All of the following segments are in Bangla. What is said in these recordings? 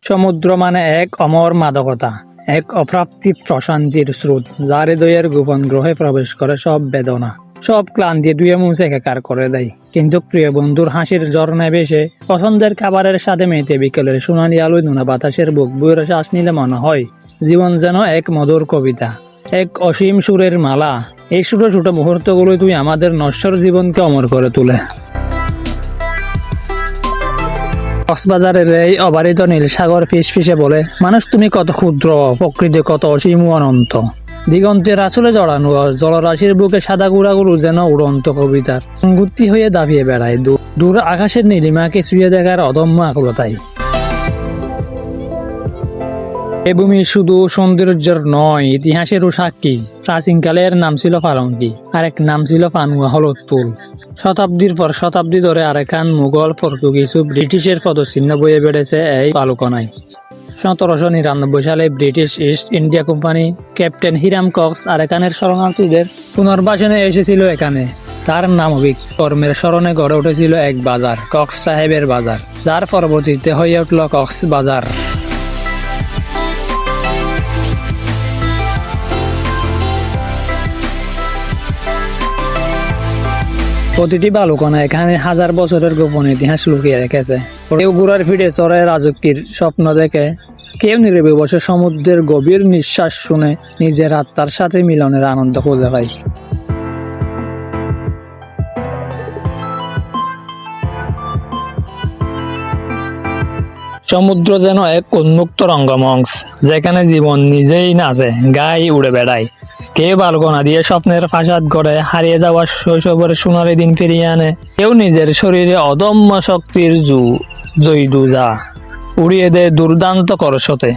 সমুদ্র মানে এক অমর মাদকতা, এক অপ্রাপ্তি প্রশান্তির স্রোত, যার হৃদয়ের গোপন গ্রহে প্রবেশ করে সব বেদনা, সব ক্লান্তি ধুয়ে মুছে একাকার করে দেয়। কিন্তু প্রিয় বন্ধুর হাসির ঝর্ণায় ভেসে, পছন্দের খাবারের সাথে মেতে বিকেলের সোনালি আলোয় নোনা বাতাসের বুক বইরে শ্বাস নিলে মনে হয় জীবন যেন এক মধুর কবিতা, এক অসীম সুরের মালা। এই ছোট ছোট মুহূর্তগুলোই তুই আমাদের নশ্বর জীবনকে অমর করে তোলে। কক্সবাজারের এই অবারিত নীল সাগর ফিসফিসে বলে, মানুষ তুমি কত ক্ষুদ্র, প্রকৃতি কত অসীম ও অনন্ত। দিগন্তের আসলে জড়ানো জলরাশির বুকে সাদা গুড়াগুলো যেন উড়ন্ত কবিতার অঙ্গুত্তি হয়ে দাপিয়ে বেড়ায় দূর আকাশের নীলিমাকে ছুঁয়ে দেখার অদম্য আকুলতায়। এ ভূমি শুধু সৌন্দর্যের নয়, ইতিহাসেরও সাক্ষী। প্রাচীনকালে এর নাম ছিল ফালঙ্কি, আরেক নাম ছিল পানুয়া হলুদ ফুল। শতাব্দীর পর শতাব্দী ধরে আরাকান, মুঘল, পর্তুগিজ ও ব্রিটিশের পদচিহ্ন বয়ে বেড়েছে এই বালুকণায়। 1799 সালে British East India company captain Hiram Cox আরাকানের শরণার্থীদের পুনর্বাসনে এসেছিল এখানে। তার নামবিক কর্মের স্মরণে গড়ে উঠেছিল এক বাজার, কক্স সাহেবের বাজার, যার পরবর্তীতে হয়ে উঠল কক্স বাজার। প্রতিটি বালুকণা এখানে হাজার বছরের গোপন ইতিহাস লুকিয়ে রেখেছে। কেউ ঘোড়ার পিঠে চড়ে রাজকীর স্বপ্ন দেখে, কেউ নীরবে বসে সমুদ্রের গভীর নিঃশ্বাস শুনে নিজের আত্মার সাথে মিলনের আনন্দ খুঁজে পায়। সমুদ্র যেন এক উন্মুক্ত রঙ্গমঞ্চ, যেখানে জীবন নিজেই নাচে, গায়ে উড়ে বেড়ায়। কেউ বালকোনা দিয়ে স্বপ্নের ফাসাদ গড়ে হারিয়ে যাওয়া শৈশবের সোনালি দিন ফিরিয়ে আনে, কেউ নিজের শরীরে অদম্য শক্তির জয়দুজা উড়িয়ে দেয় দুর্দান্ত করশতে।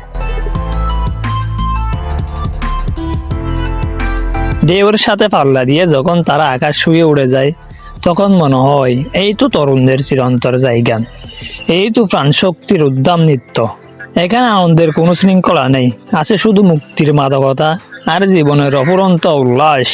ঢেউয়ের সাথে পাল্লা দিয়ে যখন তারা আকাশ ছুঁয়ে উড়ে যায়, তখন মনে হয় এই তো তরুণদের চিরন্তর জায়গা, এই তো প্রাণ শক্তির উদ্দাম নৃত্য। এখানে আনন্দের কোনো শৃঙ্খলা নেই, আছে শুধু মুক্তির মাদকতা আর জীবনের অফুরন্ত উল্লাস।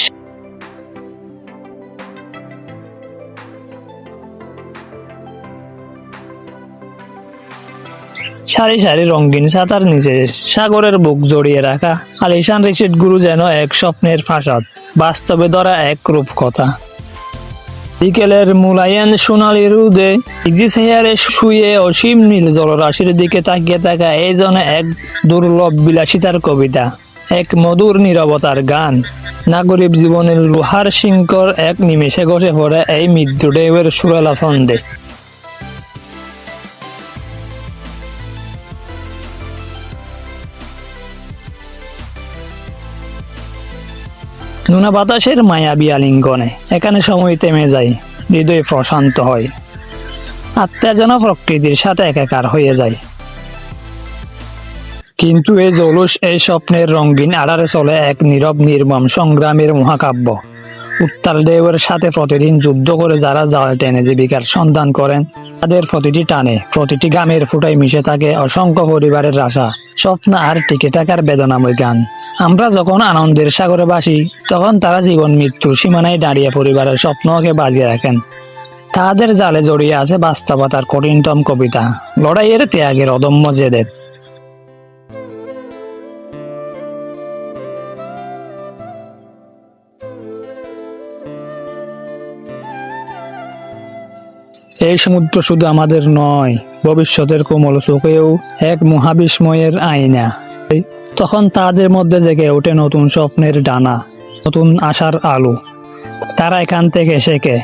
সারি সারি রঙিন ছাতার নিচে সাগরের বুক জড়িয়ে রাখা আলিশান রিসিট গুরু যেন এক স্বপ্নের ফাসাদ, বাস্তবে ধরা এক রূপকথা। বিকেলের মুলায়ন সোনালি রোদে ইজি চেয়ারে শুয়ে অসীম নীল জলরাশির দিকে তাকিয়ে থাকা এই যেন এক দুর্লভ বিলাসিতার কবিতা, এক মধুর নীরবতার গান। নাগরিক জীবনের লোহার শিঙ্কর এক নিমেষে ঘষে পড়ে এই মৃত্যু ঢেউয়ের সুরেলা ছন্দে। নোনা বাতাসের মায়াবী আলিঙ্গনে এখানে সময় থেমে যায়, হৃদয় প্রশান্ত হয়, আত্মা যেন প্রকৃতির সাথে একাকার হয়ে যায়। কিন্তু এই জলুস, এই স্বপ্নের রঙিন আড়ালে চলে এক নীরব নির্মম সংগ্রামের মহাকাব্য। উত্তাল ঢেউয়ের সাথে প্রতিদিন যুদ্ধ করে যারা জাল টেনে জীবিকার সন্ধান করেন, তাদের প্রতিটি টানে, প্রতিটি গামের ফুটায় মিশে থাকে অসংখ্য পরিবারের আশা, স্বপ্ন আর টিকে থাকার বেদনাময় গান। আমরা যখন আনন্দের সাগরে ভাসি, তখন তারা জীবন মৃত্যুর সীমানায় দাঁড়িয়ে পরিবারের স্বপ্নকে বাজিয়ে রাখেন। তাদের জালে জড়িয়ে আছে বাস্তবতার কঠিনতম কবিতা, লড়াইয়ের ত্যাগের অদম্য জেদের। এই সমুদ্র শুধু আমাদের নয়, ভবিষ্যতের কোমল চোখেও এক মহাবিস্ময়ের আয়না। তখন তাদের মধ্যে জেগে ওঠে নতুন স্বপ্নের ডানা, নতুন আশার আলো। তারা এখান থেকে শেখে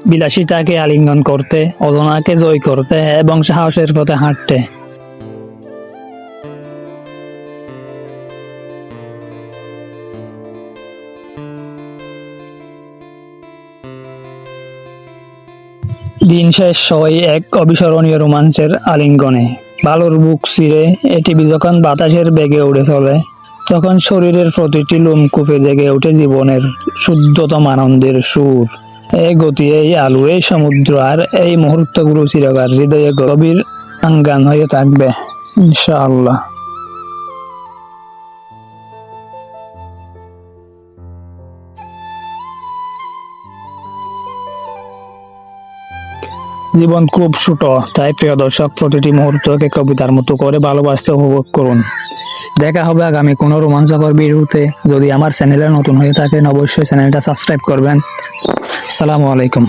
বিলাসিতাকে আলিঙ্গন করতে, অজানাকে জয় করতে এবং সাহসের পথে হাঁটতে। দিন শেষ হয় এক অবিস্মরণীয় রোমাঞ্চের আলিঙ্গনে। বালুর বুক চিরে এটিভি যখন বাতাসের বেগে উড়ে চলে, তখন শরীরের প্রতিটি লোমকূপে জেগে ওঠে জীবনের শুদ্ধতম আনন্দের সুর। এই গতি, এই আলো, এই সমুদ্র আর এই মুহূর্তগুলো চিরকাল হৃদয়ে গভীর আঙ্গান হয়ে থাকবে, ইনশাআল্লাহ। জীবন খুব ছোট, তাই প্রিয় দর্শক প্রতিটি মুহূর্তকে কবিতার মতো করে ভালোবাসতে উপভোগ করুন। দেখা হবে আগামী কোনো রোমাঞ্চকর ভিডিওতে। যদি আমার চ্যানেলে নতুন হয়ে থাকেন অবশ্যই চ্যানেলটা সাবস্ক্রাইব করবেন। আসসালামু আলাইকুম।